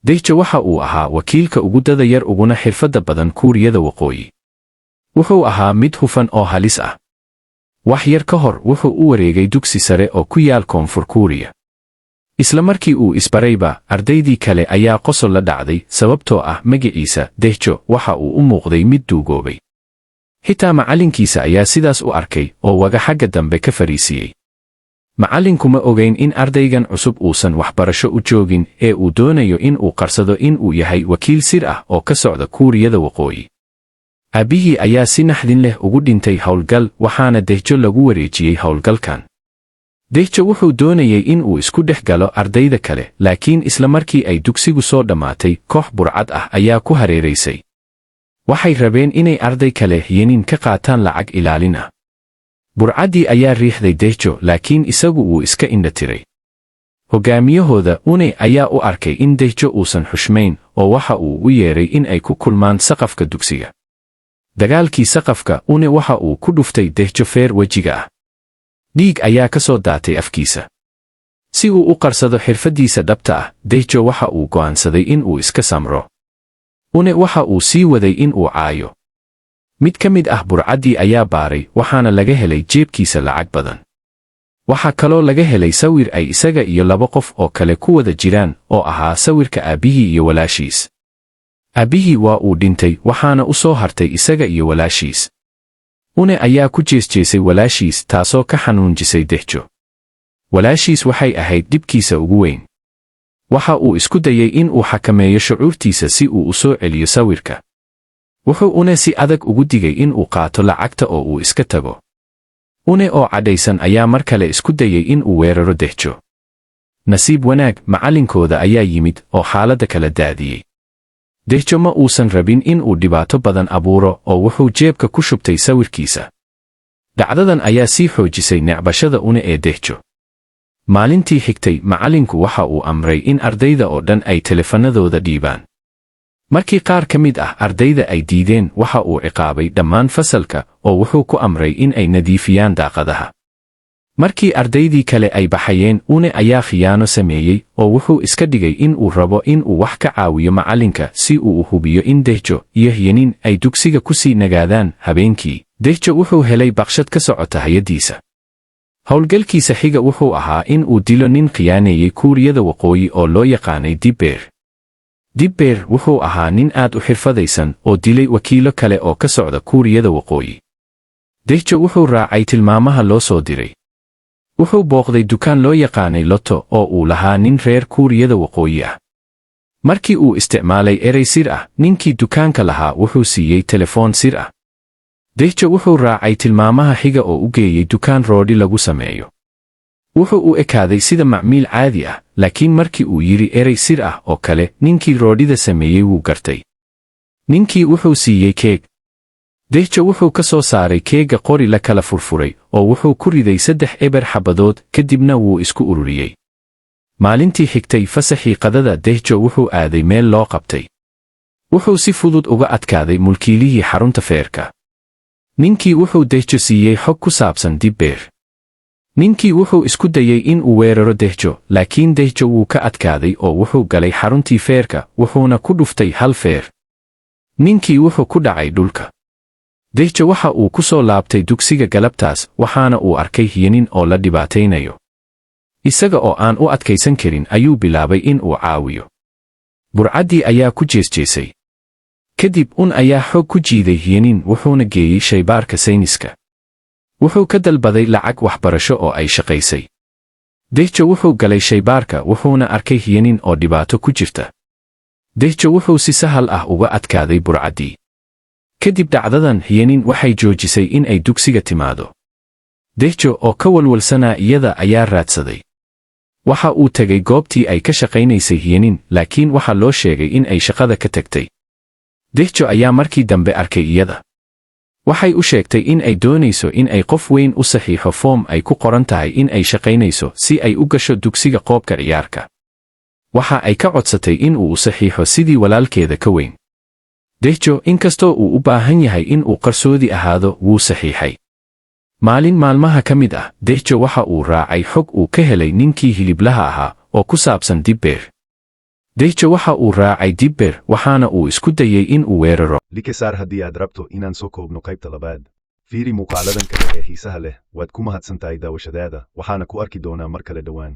Dehjo waxa uu ahaa wakiilka ugu dada yar uguna xirfadda badan Kuuriyada Waqooyi. Wuxuu ahaa mid hufan oo halis ah. Wax yar ka hor wuxuu u wareegay dugsi sare oo ku yaal Koonfur Kuuriya. Isla markii uu isbarayba, ardaydii kale ayaa qosol la dhacday sababtoo ah magaciisa Dehjo waxa uu u muuqday mid duugoobay. Xitaa macallinkiisa ayaa sidaas u arkay oo waga xagga dambe ka fariisiyey. Macallinku ma ogayn in ardaygan cusub uusan waxbarasho u joogin ee uu doonayo in uu qarsado in uu yahay wakiil sir ah oo ka socda Kuuriyada Waqooyi. Aabihii ayaa si naxdin leh ugu dhintay howlgal waxaana Dehjo lagu wareejiyey howlgalkan. Dehjo wuxuu doonayay in uu isku dhex galo ardayda kale, laakiin isla markii ay dugsigu soo dhammaatay, koox burcad ah ayaa ku hareeraysay. Waxay rabeen inay arday kale Yenin ka qaataan lacag ilaalin ah. Burcaddii ayaa riixday Dehjo, laakiin isagu wuu iska indha tiray. Hogaamiyahooda Une ayaa u arkay in Dehjo uusan xushmayn oo waxa uu u yeeray in ay ku kulmaan saqafka dugsiga. Dagaalkii saqafka, Une waxa uu ku dhuftay Dehjo feer wejiga ah. Dhiig ayaa ka soo daatay afkiisa. Si uu u qarsado xirfaddiisa dhabta ah, Dehjo waxa uu go'aansaday in uu iska samro. Une waxa uu sii waday in uu caayo. Mid ka mid ah burcaddii ayaa baaray, waxaana laga helay jeebkiisa lacag badan. Waxaa kaloo laga helay sawir ay isaga iyo 2 qof oo kale ku wada jiraan oo ahaa sawirka aabihii iyo walaashiis. Aabihii waa uu dhintay, waxaana u soo hartay isaga iyo walaashiis. Une ayaa ku jeesjeesay walaashiis, taasoo ka xanuunjisay Dehjo. Walaashiis waxay ahayd dhibkiisa ugu weyn. Waxa uu isku dayay in uu xakameeyo shucuurtiisa si uu u soo celiyo sawirka. Wuxuu Une si adag ugu digay in uu qaato lacagta oo uu iska tago. Une oo cadhaysan ayaa mar kale isku dayay in uu weeraro Dehjo. Nasiib wanaag, macallinkooda ayaa yimid oo xaaladda kala daadiyey. Dehjo ma uusan rabin in uu dhibaato badan abuuro oo wuxuu jeebka ku shubtay sawirkiisa. Dhacdadan ayaa sii xoojisay necbashada Une ee Dehjo. Maalintii xigtay, macallinku waxa uu amray in ardayda oo dhan ay telefanadooda dhiibaan. Markii qaar ka mid ah ardayda ay diideen, waxa uu ciqaabay dhammaan fasalka oo wuxuu ku amray in ay nadiifiyaan daaqadaha. Markii ardaydii kale ay baxayeen, Une ayaa khiyaano sameeyey oo wuxuu iska dhigay in uu rabo in uu wax ka caawiyo macallinka si uu u hubiyo in Dehjo iyo Yenin ay dugsiga ku sii nagaadaan. Habeenkii, Dehjo wuxuu helay baqshad ka socota hay'addiisa. Howlgalkiisa xiga wuxuu ahaa in uu dilo nin khiyaaneeyey Kuuriyada Waqooyi oo loo yaqaanay Dibbeer. Dibbeer wuxuu ahaa nin aad u xirfadaysan oo dilay wakiilo kale oo ka socda Kuuriyada Waqooyi. Dehjo wuxuu raacay tilmaamaha loo soo diray. Wuxuu booqday dukaan loo yaqaanay Lotto oo uu lahaa nin reer Kuuriyada Waqooyi ah. Markii uu isticmaalay erey sir ah, ninkii dukaanka lahaa wuxuu siiyey telefoon sir ah. Dehjo wuxuu raacay tilmaamaha xiga oo u geeyey dukaan roodhi lagu sameeyo. Wuxuu u ekaaday sida macmiil caadi ah, laakiin markii uu yiri erey sir ah oo kale, ninkii roodhida sameeyey wuu gartay. Ninkii wuxuu siiyey keeg. Dehjo wuxuu ka soo saaray keega qori la kala furfuray oo wuxuu ku riday 3 eber xabadood, kadibna wuu isku ururiyey. Maalintii xigtay fasaxii qadada, Dehjo wuxuu aaday meel loo qabtay. Wuxuu si fudud uga adkaaday mulkiilihii xarunta feerka. Ninkii wuxuu Dehjo siiyey xog ku saabsan Dibbeer. Ninkii wuxuu isku dayay in uu weeraro Dehjo, laakiin Dehjo wuu ka adkaaday oo wuxuu galay xaruntii feerka, wuxuuna ku dhuftay 1 feer. Ninkii wuxuu ku dhacay dhulka. Dehjo waxa uu ku soo laabtay dugsiga galabtaas, waxaana uu arkay Yenin oo la dhibaataynayo. Isaga oo aan u adkaysan karin ayuu bilaabay in uu caawiyo. Burcaddii ayaa ku jeesjeesay. Kadib Un ayaa xoog ku jiiday Yenin wuxuuna geeyey shaybaarka sayniska. Wuxuu ka dalbaday lacag waxbarasho oo ay shaqaysay. Dehjo wuxuu galay shaybaarka wuxuuna arkay Yenin oo dhibaato ku jirta. Dehjo wuxuu si sahal ah uga adkaaday burcaddii. Kadib dhacdadan, Yenin waxay joojisay in ay dugsiga timaado. Dehjo oo ka walwalsanaa iyada ayaa raadsaday. Waxa uu tegay goobtii ay ka shaqaynaysay Yenin, laakiin waxa loo sheegay in ay shaqada ka tagtay. Dehjo ayaa markii dambe arkay iyada. Waxay u sheegtay in ay doonayso in ay qof weyn u saxiixo foom ay ku qoran tahay in ay shaqaynayso si ay u gasho dugsiga qoobka ciyaarka. Waxa ay ka codsatay in uu u saxiixo sidii walaalkeeda ka weyn. Dehjo inkastoo uu u baahan yahay in uu qarsoodi ahaado, wuu saxiixay. Maalin maalmaha ka mid ah, Dehjo waxa uu raacay xog uu ka helay ninkii hiliblaha ahaa oo ku saabsan Dibbeer. Deja waxa uu raacay Dibber waxaana uu isku dayay in uu weeraro. Likesaar haddii aad rabto inaan soo koobno qaybta labaad. Fiiri muuqaaladan kale ee xiisaha leh, waad ku mahadsantahay daawashadaada, waxaana ku arki doonaa mar kale dhowaan.